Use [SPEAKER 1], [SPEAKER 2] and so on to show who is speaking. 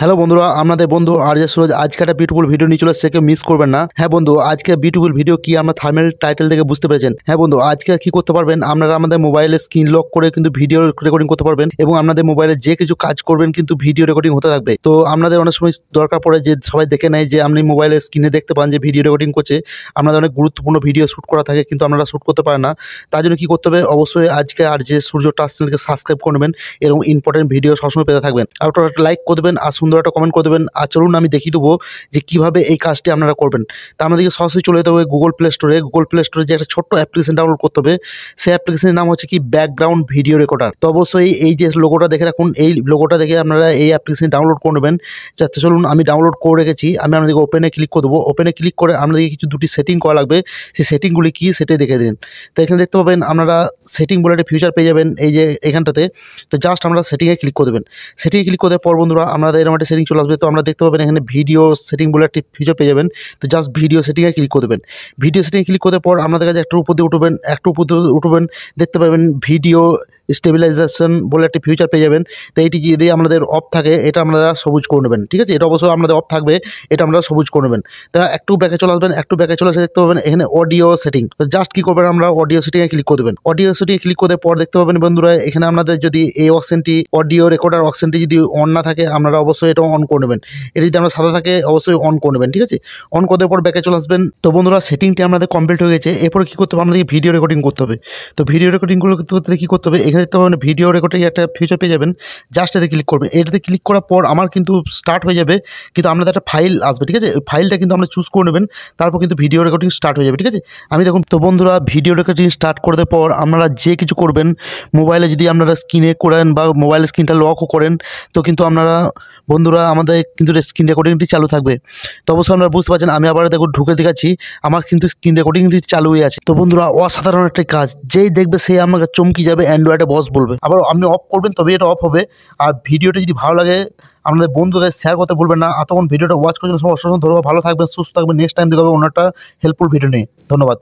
[SPEAKER 1] Hello বন্ধুরা, আপনাদের বন্ধু আরজে সুরজ আজকে একটা বিউটিফুল ভিডিও নিয়ে চলে এসেছে, কেউ মিস করবেন না। হ্যাঁ বন্ধু, আজকে বিউটিফুল ভিডিও কি আমরা থাম্বনেল টাইটেল থেকে বুঝতে পেরেছেন। হ্যাঁ বন্ধু, আজকে কি করতে পারবেন, আপনারা আমাদের মোবাইলে স্ক্রিন লক করে কিন্তু ভিডিও রেকর্ডিং করতে পারবেন এবং আপনাদের মোবাইলে যে কিছু কাজ করবেন কিন্তু ভিডিও রেকর্ডিং হতে থাকবে। তো আপনাদের অনেক সময় দরকার পড়ে যে সবাই দেখে নেয় যে আপনি মোবাইলে স্ক্রিনে দেখতে পান যে ভিডিও রেকর্ডিং করছে, আপনাদের অনেক গুরুত্বপূর্ণ ভিডিও শ্যুট করা থাকে কিন্তু আপনারা শ্যুট করতে পারেন না। তার জন্য কি করতে হবে, অবশ্যই আজকে আরজে সূর্য টাচ চ্যানেলকে সাবস্ক্রাইব করে নেবেন এবং ইম্পর্টেন্ট ভিডিও সবসময় পেতে থাকবেন। আর ওটা একটা লাইক করে দেবেন আর সুন্দর একটা কমেন্ট করে দেবেন। আর চলুন আমি দেখিয়ে দেবো যে কীভাবে এই কাজটি আপনারা করবেন। তা আমাদেরকে সরাসরি চলে যেতে হবে গুগল প্লে স্টোরে যে একটা ছোট্ট অ্যাপ্লিকেশন ডাউনলোড করতে হবে। সেই অ্যাপ্লিকেশনের নাম হচ্ছে কি ব্যাকগ্রাউন্ড ভিডিও রেকর্ডার। তো অবশ্যই এই যে লোগোটা দেখে রাখুন, এই লোগোটা দেখে আপনারা এই অ্যাপ্লিকেশন ডাউনলোড করে নেবেন। যাতে চলুন আমি ডাউনলোড করে রেখেছি, আমি আপনাদেরকে ওপেনে ক্লিক করে দেবো। ওপেনে ক্লিক করে আপনাদেরকে কিছু দুটি সেটিং করা লাগবে, সেই সেটিংগুলি কী সেটাই দেখে দিন। তো এখানে দেখতে পাবেন আপনারা সেটিং বলে একটা ফিচার পেয়ে যাবেন এই যে এখানটাতে। তো জাস্ট আমরা সেটিংয়ে ক্লিক করে দেবেন। সেটিংয়ে ক্লিক করে দেওয়ার পর বন্ধুরা আমাদের এরকম একটা সেটিং চলে আসবে। তো আমরা দেখতে পাবেন এখানে ভিডিও সেটিং বলে একটি ফিচার পেয়ে যাবেন। তো জাস্ট ভিডিও সেটিংয়ে ক্লিক করে দেবেন। ভিডিও সেটিংয়ে ক্লিক করার পর আপনাদের কাছে একটু উপর দিয়ে উঠবেন, দেখতে পাবেন ভিডিও স্টেবিলাইজেশন বলে একটি ফিচার পেয়ে যাবেন। তো এইটি যদি আমাদের অফ থাকে এটা আপনারা সবুজ করে নেবেন, ঠিক আছে। এটা অবশ্যই আপনাদের অফ থাকবে, এটা আপনারা সবুজ করে নেবেন। তা একটু ব্যাকে চলে আসবেন, একটু ব্যাকে চলে এসে দেখতে পাবেন এখানে অডিও সেটিং। তো জাস্ট কী করবেন, আমরা অডিও সেটিংয়ে ক্লিক করে দেবেন। অডিও সেটিংয়ে ক্লিক করে পর দেখতে পাবেন বন্ধুরা এখানে আপনাদের যদি এই অপশনটি অডিও রেকর্ডার অপশনটি যদি অন না থাকে আপনারা অবশ্যই এটা অন করে নেবেন। এটা যদি আমরা সাদা থাকে অবশ্যই অন করে নেবেন, ঠিক আছে। অন করে দেওয়ার পর ব্যাকে চলে আসবেন। তো বন্ধুরা সেটিংটি আমাদের কমপ্লিট হয়ে গেছে। এরপরে কী করতে হবে, আমাদের ভিডিও রেকর্ডিং করতে হবে। তো ভিডিও রেকর্ডিংগুলো করতে কী করতে হবে, এখানে দেখতে পাবেন ভিডিও রেকর্ডিং একটা ফিচার পেয়ে যাবেন। জাস্ট এতে ক্লিক করবেন। এটাতে ক্লিক করার পর আমার কিন্তু স্টার্ট হয়ে যাবে, কিন্তু আপনাদের একটা ফাইল আসবে, ঠিক আছে। ওই ফাইলটা কিন্তু আমরা চুজ করে নেবেন, তারপর কিন্তু ভিডিও রেকর্ডিং স্টার্ট হয়ে যাবে, ঠিক আছে। আমি দেখুন তো বন্ধুরা ভিডিও রেকর্ডিং স্টার্ট করে দেওয়ার পর আপনারা যে কিছু করবেন মোবাইলে যদি আপনারা স্ক্রিনে করেন বা মোবাইলের স্ক্রিনটা লকও করেন, তো কিন্তু আপনারা বন্ধুরা আমাদের কিন্তু স্ক্রিন রেকর্ডিংটি চালু থাকবে। তো অবশ্যই আপনারা বুঝতে পারছেন, আমি আবার দেখুন ঢুকে দেখাচ্ছি আমার কিন্তু স্ক্রিন রেকর্ডিংটি চালু হয়ে আছে। তো বন্ধুরা অসাধারণ একটা কাজ, যেই দেখবে সেই আমাকে চমকি যাবে, অ্যান্ড্রয়েডে বস বলবে। আবার আপনি অফ করবেন তবে এটা অফ হবে। আর ভিডিওটা যদি ভালো লাগে আপনাদের বন্ধুদের শেয়ার করতে ভুলবেন না। এতক্ষণ ভিডিওটা ওয়াচ করার জন্য অসংখ্য ধন্যবাদ। ভালো থাকবেন, সুস্থ থাকবেন। নেক্সট টাইম দেখা হবে অন্য একটা হেল্পফুল ভিডিও নিয়ে। ধন্যবাদ।